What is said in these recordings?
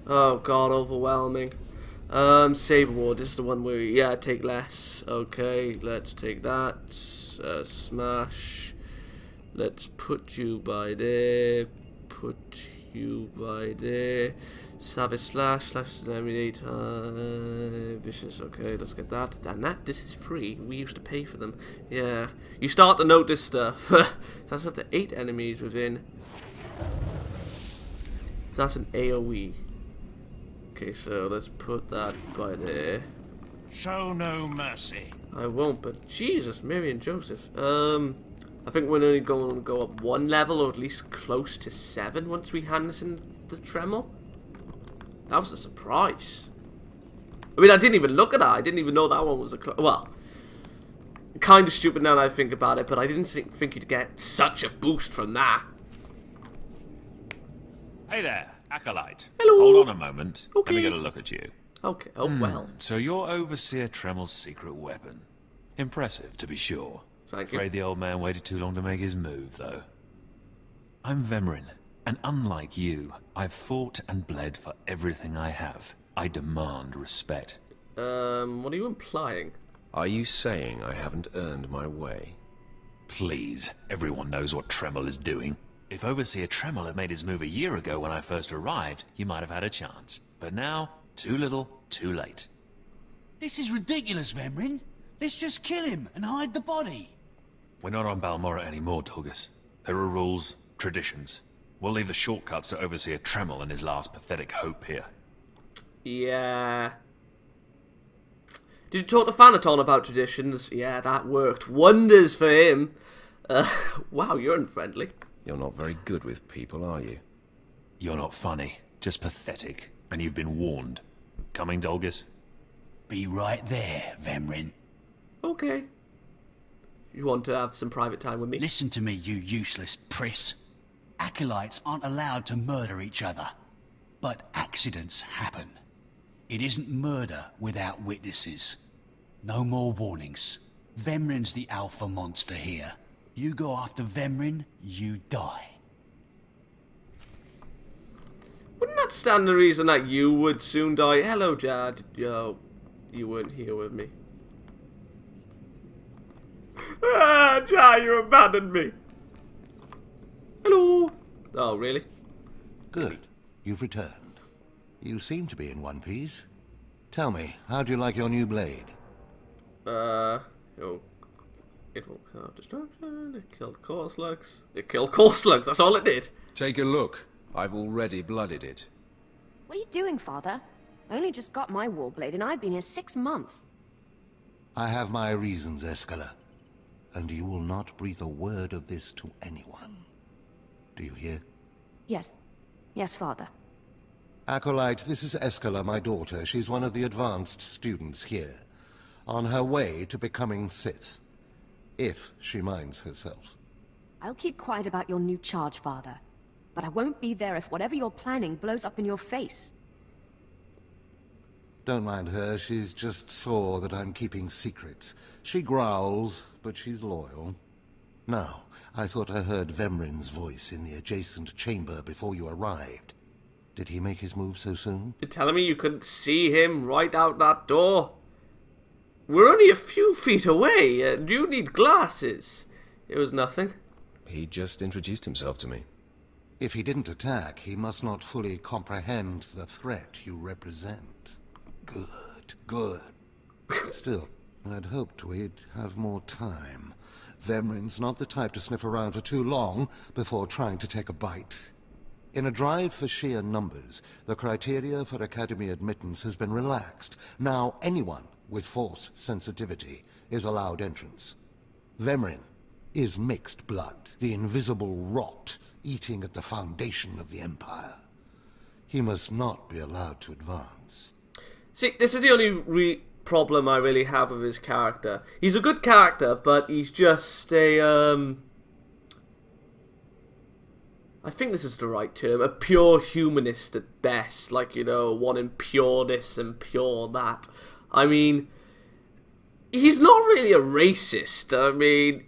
Oh god, overwhelming. Saber ward, this is the one where, yeah, take less. Okay, let's take that. Smash. Let's put you by there. Put you by there. Savage slash, slash terminate, vicious, okay, let's get that. And that, this is free. We used to pay for them. Yeah. You start to notice stuff. So that's up to 8 enemies within. So that's an AoE. Okay, so let's put that by there. Show no mercy. I won't, but Jesus, Mary and Joseph. I think we're only going to go up 1 level, or at least close to 7 once we hand this in the Tremel. That was a surprise. I mean, I didn't even look at that. I didn't even know that one was a... Well, kind of stupid now that I think about it, but I didn't think you'd get such a boost from that. Hey there, Acolyte. Hello. Hold on a moment. Okay. Let me get a look at you. Okay, oh well. So you're Overseer Tremel's secret weapon. Impressive, to be sure. Thank you. Afraid the old man waited too long to make his move, though. I'm Vemrin, and unlike you, I've fought and bled for everything I have. I demand respect. What are you implying? Are you saying I haven't earned my way? Please, everyone knows what Tremel is doing. If Overseer Tremel had made his move a year ago when I first arrived, you might have had a chance. But now, too little, too late. This is ridiculous, Vemrin. Let's just kill him and hide the body. We're not on Balmorra anymore, Dolgus. There are rules, traditions. We'll leave the shortcuts to Overseer Tremel and his last pathetic hope here. Yeah. Did you talk to Thanaton about traditions? Yeah, that worked wonders for him. Wow, you're unfriendly. You're not very good with people, are you? You're not funny, just pathetic, and you've been warned. Coming, Dolgus? Be right there, Vemrin. Okay. You want to have some private time with me? Listen to me, you useless priss. Acolytes aren't allowed to murder each other. But accidents happen. It isn't murder without witnesses. No more warnings. Vemrin's the alpha monster here. You go after Vemrin, you die. Wouldn't that stand the reason that you would soon die? Hello, Jad. Yo, you weren't here with me. Ah, Jad, you abandoned me. Hello. Oh, really? Good. You've returned. You seem to be in one piece. Tell me, how'd you like your new blade? It will cause destruction. It killed core slugs. It killed core slugs. That's all it did. Take a look. I've already blooded it. What are you doing, Father? I only just got my warblade and I've been here 6 months. I have my reasons, Escala. And you will not breathe a word of this to anyone. Do you hear? Yes. Yes, Father. Acolyte, this is Escala, my daughter. She's one of the advanced students here. On her way to becoming Sith. If she minds herself. I'll keep quiet about your new charge, Father. But I won't be there if whatever you're planning blows up in your face. Don't mind her, she's just sore that I'm keeping secrets. She growls, but she's loyal. Now, I thought I heard Vemrin's voice in the adjacent chamber before you arrived. Did he make his move so soon? You're telling me you couldn't see him right out that door? We're only a few feet away, and you need glasses. It was nothing. He just introduced himself to me. If he didn't attack, he must not fully comprehend the threat you represent. Good, good. Still, I'd hoped we'd have more time. Vemrin's not the type to sniff around for too long before trying to take a bite. In a drive for sheer numbers, the criteria for Academy admittance has been relaxed. Now anyone with Force sensitivity is allowed entrance. Vemrin is mixed blood, the invisible rot eating at the foundation of the Empire. He must not be allowed to advance. See, this is the only problem I really have with his character. He's a good character, but he's just a, I think this is the right term, a pure humanist at best. Like, you know, wanting pure this and pure that. I mean, he's not really a racist. I mean,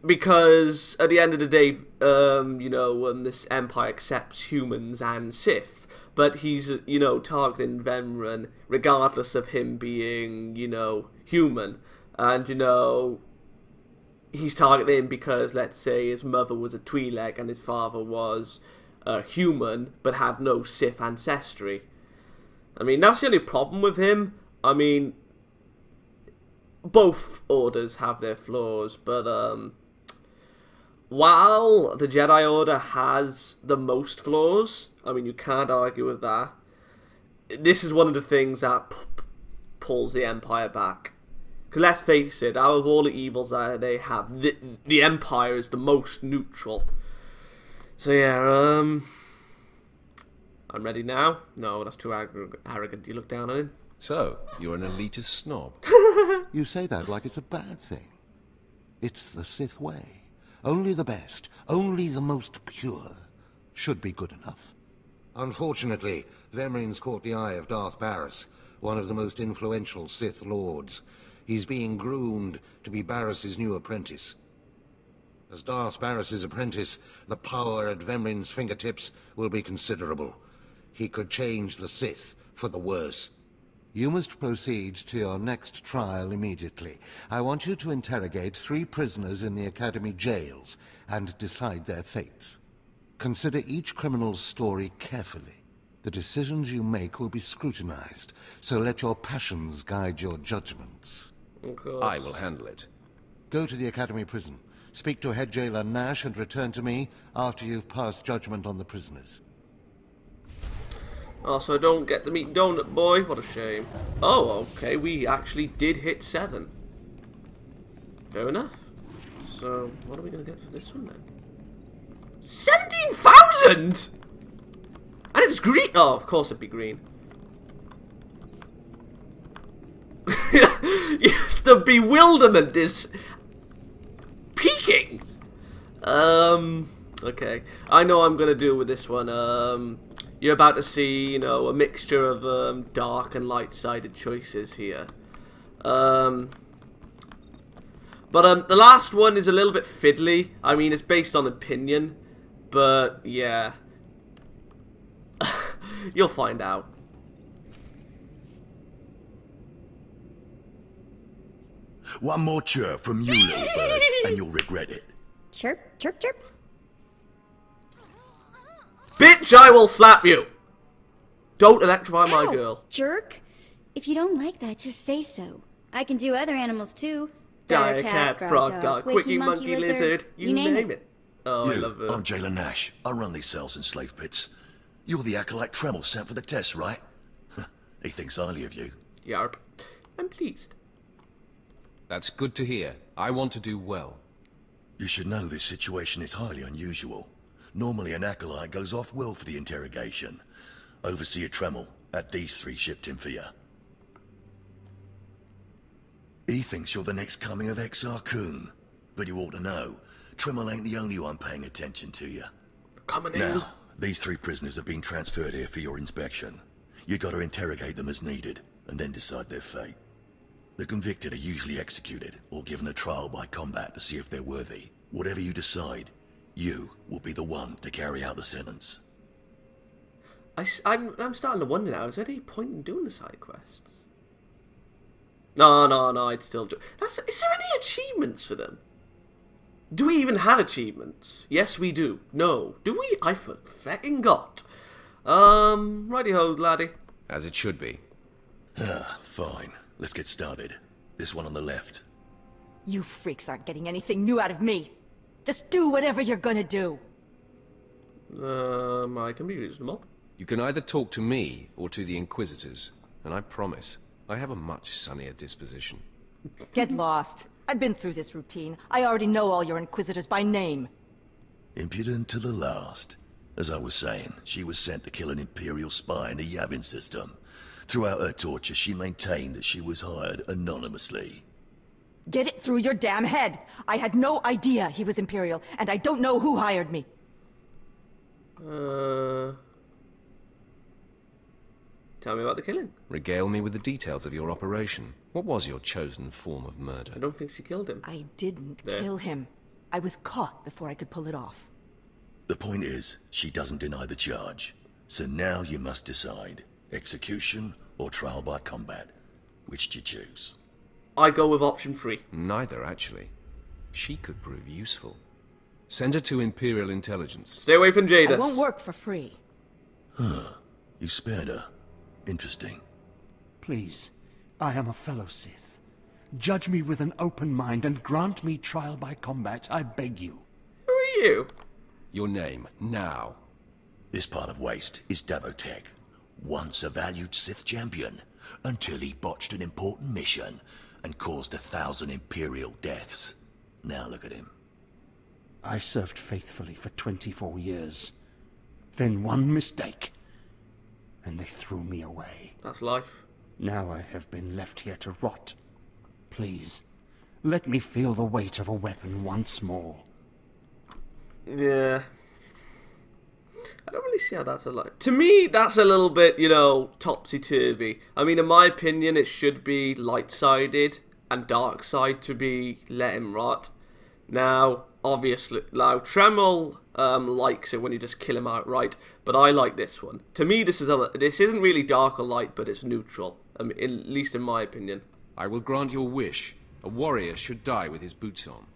because at the end of the day, you know, this Empire accepts humans and Sith. but he's, you know, targeting Vemren regardless of him being, you know, human. And, you know, he's targeting because, let's say, his mother was a Twi'lek and his father was human but had no Sith ancestry. I mean, that's the only problem with him. I mean, both orders have their flaws, but while the Jedi Order has the most flaws, I mean, you can't argue with that, this is one of the things that pulls the Empire back. Because let's face it, out of all the evils that they have, the Empire is the most neutral. So yeah, I'm ready now. No, that's too arrogant. You look down on him. So, you're an elitist snob. You say that like it's a bad thing. It's the Sith way. Only the best, only the most pure, should be good enough. Unfortunately, Vemrin's caught the eye of Darth Barris, one of the most influential Sith Lords. He's being groomed to be Barris's new apprentice. As Darth Barris's apprentice, the power at Vemrin's fingertips will be considerable. He could change the Sith for the worse. You must proceed to your next trial immediately. I want you to interrogate 3 prisoners in the Academy jails and decide their fates. Consider each criminal's story carefully. The decisions you make will be scrutinized, so let your passions guide your judgments. I will handle it. Go to the Academy prison. Speak to head jailer Nash and return to me after you've passed judgment on the prisoners. Also, I don't get to meet Donut Boy. What a shame. Oh, okay. We actually did hit 7. Fair enough. So, what are we going to get for this one then? 17,000! And it's green. Oh, of course it'd be green. The bewilderment is peaking. Okay. I know I'm going to do with this one. You're about to see, you know, a mixture of dark and light-sided choices here. But the last one is a little bit fiddly. I mean, it's based on opinion, but yeah. You'll find out. One more chirp from you, little bird, and you'll regret it. Chirp, chirp, chirp. Bitch, I will slap you! Don't electrify my girl. Jerk. If you don't like that, just say so. I can do other animals too. Dire cat, frog dog, quickie monkey lizard, you name it. Oh, I love it. I'm Jailer Nash. I run these cells and slave pits. You're the acolyte Tremel sent for the test, right? He thinks highly of you. Yarp. I'm pleased. That's good to hear. I want to do well. You should know this situation is highly unusual. Normally an acolyte goes off-will for the interrogation. Overseer Tremel, at these 3 shipped him for you. He thinks you're the next coming of Exar Kun. But you ought to know, Tremel ain't the only one paying attention to you. Coming in. Now, these 3 prisoners have been transferred here for your inspection. You got to interrogate them as needed, and then decide their fate. The convicted are usually executed, or given a trial by combat to see if they're worthy. Whatever you decide, you will be the one to carry out the sentence. I'm starting to wonder now, is there any point in doing the side quests? No, I'd still do... Is there any achievements for them? Do we even have achievements? Yes, we do. No. Do we? I fucking got. Righty-ho, laddie. As it should be. Fine. Let's get started. This one on the left. You freaks aren't getting anything new out of me. Just do whatever you're gonna do. I can be reasonable. You can either talk to me or to the Inquisitors, and I promise, I have a much sunnier disposition. Get lost. I've been through this routine. I already know all your Inquisitors by name. Impudent to the last. As I was saying, she was sent to kill an Imperial spy in the Yavin system. Throughout her torture, she maintained that she was hired anonymously. Get it through your damn head! I had no idea he was Imperial, and I don't know who hired me. Tell me about the killing. Regale me with the details of your operation. What was your chosen form of murder? I don't think she killed him. I didn't kill him. I was caught before I could pull it off. The point is, she doesn't deny the charge. So now you must decide, execution or trial by combat. Which do you choose? I go with option 3. Neither, actually. She could prove useful. Send her to Imperial Intelligence. Stay away from Jadis. I won't work for free. Huh. You spared her. Interesting. Please, I am a fellow Sith. Judge me with an open mind and grant me trial by combat, I beg you. Who are you? Your name, now. This part of Waste is Davotech, once a valued Sith champion, until he botched an important mission and caused 1,000 Imperial deaths. Now look at him. I served faithfully for 24 years. Then one mistake, and they threw me away. That's life. Now I have been left here to rot. Please, let me feel the weight of a weapon once more. Yeah. I don't really see how that's a lot. To me, that's a little bit, you know, topsy-turvy. I mean, in my opinion, it should be light-sided and dark side to be let him rot. Now, obviously, now Tremel likes it when you just kill him outright, but I like this one. To me, this isn't really dark or light, but it's neutral. I mean, at least in my opinion. I will grant your wish. A warrior should die with his boots on.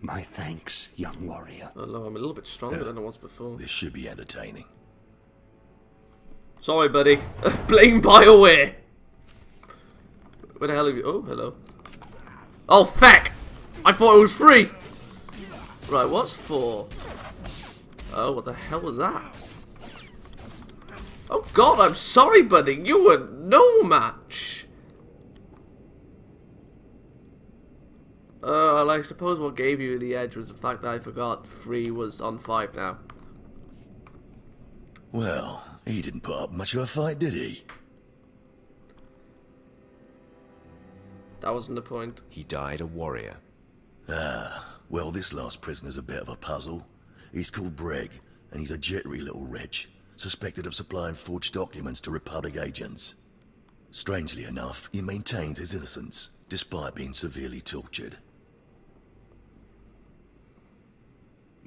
My thanks, young warrior. Oh no, I'm a little bit stronger than I was before. This should be entertaining. Sorry, buddy. Blame BioWare. Where the hell are you? Oh, hello. Oh, feck! I thought it was free! Right, what's for? Oh, what the hell was that? Oh god, I'm sorry, buddy. You were no match. I suppose what gave you the edge was the fact that I forgot 3 was on 5 now. Well, he didn't put up much of a fight, did he? That wasn't the point. He died a warrior. Ah, well, this last prisoner's a bit of a puzzle. He's called Breg, and he's a jittery little wretch, suspected of supplying forged documents to Republic agents. Strangely enough, he maintains his innocence, despite being severely tortured.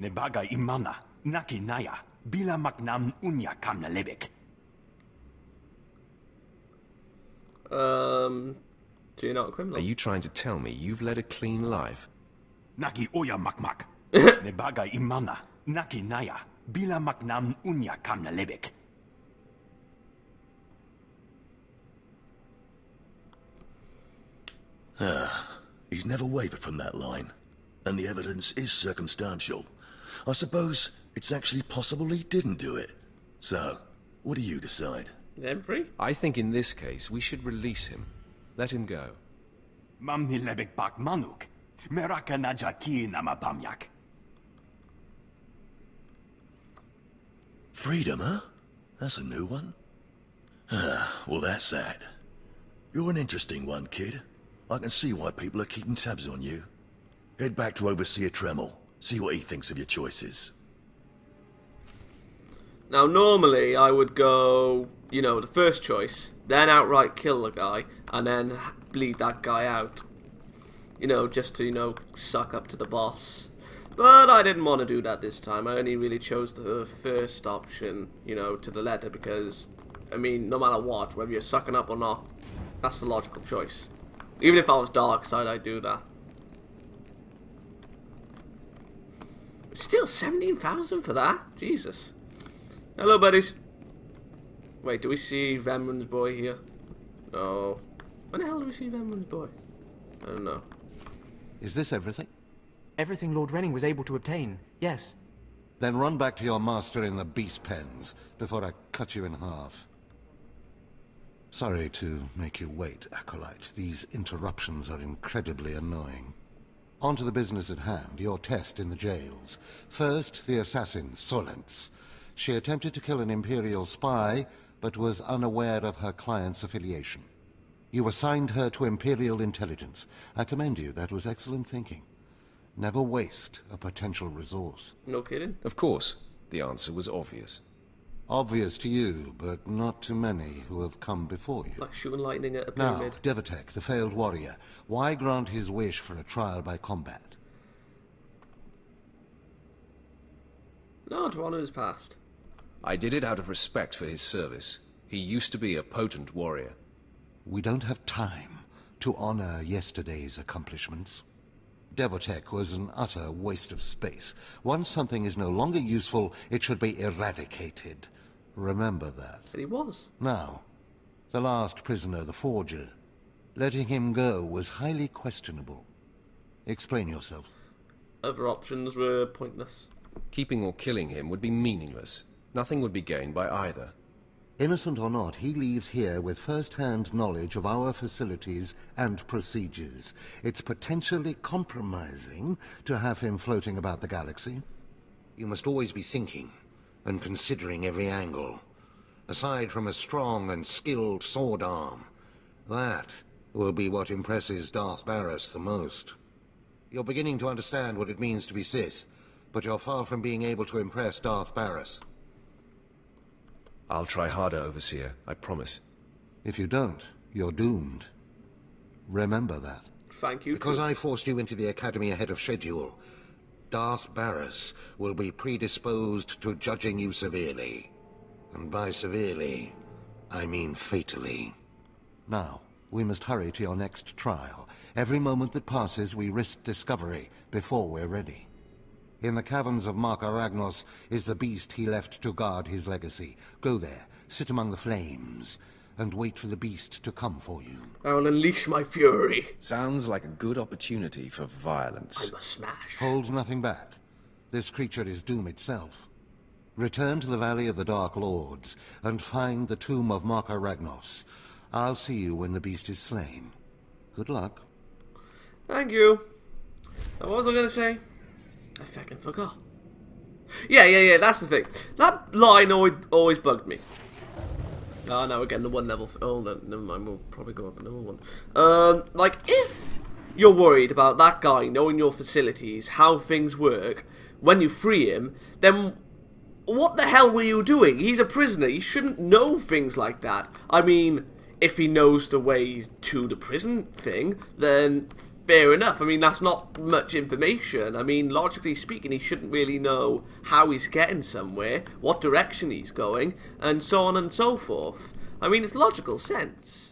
Nebaga imana, naki naya, bila maknam unya kamna lebek. So you're not a criminal? Are you trying to tell me you've led a clean life? Naki oya makmak. Nebaga imana, naki naya, bila maknam unya kamna lebek. He's never wavered from that line, and the evidence is circumstantial. I suppose it's actually possible he didn't do it. So, what do you decide? Them free? I think in this case we should release him. Let him go. Mamni lebek bak manuk. Meraka najaki nama bamyak. Freedom, huh? That's a new one. Well, that's that. You're an interesting one, kid. I can see why people are keeping tabs on you. Head back to Overseer Tremel. See what he thinks of your choices. Now, normally I would go, you know, the first choice, then outright kill the guy, and then bleed that guy out. You know, just to, you know, suck up to the boss. But I didn't want to do that this time. I only really chose the first option, you know, to the letter, because, I mean, no matter what, whether you're sucking up or not, that's the logical choice. Even if I was dark side, I'd do that. Still 17,000 for that? Jesus. Hello, buddies. Wait, do we see Venrun's boy here? No. When the hell do we see Venrun's boy? I don't know. Is this everything? Everything Lord Renning was able to obtain, yes. Then run back to your master in the beast pens before I cut you in half. Sorry to make you wait, Acolyte. These interruptions are incredibly annoying. On to the business at hand, your test in the jails. First, the assassin, Solence. She attempted to kill an Imperial spy, but was unaware of her client's affiliation. You assigned her to Imperial Intelligence. I commend you, that was excellent thinking. Never waste a potential resource. No kidding. Of course. The answer was obvious. Obvious to you, but not to many who have come before you. Like shooting lightning at a Now, pyramid. Devotech, the failed warrior, why grant his wish for a trial by combat? No, to honor his past. I did it out of respect for his service. He used to be a potent warrior. We don't have time to honor yesterday's accomplishments. Devotech was an utter waste of space. Once something is no longer useful, it should be eradicated. Remember that. And he was. Now, the last prisoner, the Forger. Letting him go was highly questionable. Explain yourself. Other options were pointless. Keeping or killing him would be meaningless. Nothing would be gained by either. Innocent or not, he leaves here with first-hand knowledge of our facilities and procedures. It's potentially compromising to have him floating about the galaxy. You must always be thinking and considering every angle. Aside from a strong and skilled sword arm, that will be what impresses Darth Barris the most. You're beginning to understand what it means to be Sith, but you're far from being able to impress Darth Barris. I'll try harder, Overseer, I promise. If you don't, you're doomed. Remember that. Thank you. Because I forced you into the Academy ahead of schedule, Darth Barris will be predisposed to judging you severely. And by severely, I mean fatally. Now, we must hurry to your next trial. Every moment that passes, we risk discovery before we're ready. In the caverns of Mark Aragnos is the beast he left to guard his legacy. Go there, sit among the flames, and wait for the beast to come for you. I will unleash my fury. Sounds like a good opportunity for violence. I must smash. Hold nothing back. This creature is doom itself. Return to the Valley of the Dark Lords, and find the tomb of Mark Aragnos. I'll see you when the beast is slain. Good luck. Thank you. What was I going to say? I fucking forgot. Yeah, that's the thing. That line always bugged me. Oh, now we're getting the one level. Oh, no, never mind. We'll probably go up another one. Like, if you're worried about that guy knowing your facilities, how things work, when you free him, then what the hell were you doing? He's a prisoner. He shouldn't know things like that. I mean, if he knows the way to the prison thing, then fair enough. I mean, that's not much information. I mean, logically speaking, he shouldn't really know how he's getting somewhere, what direction he's going, and so on and so forth. I mean, it's logical sense.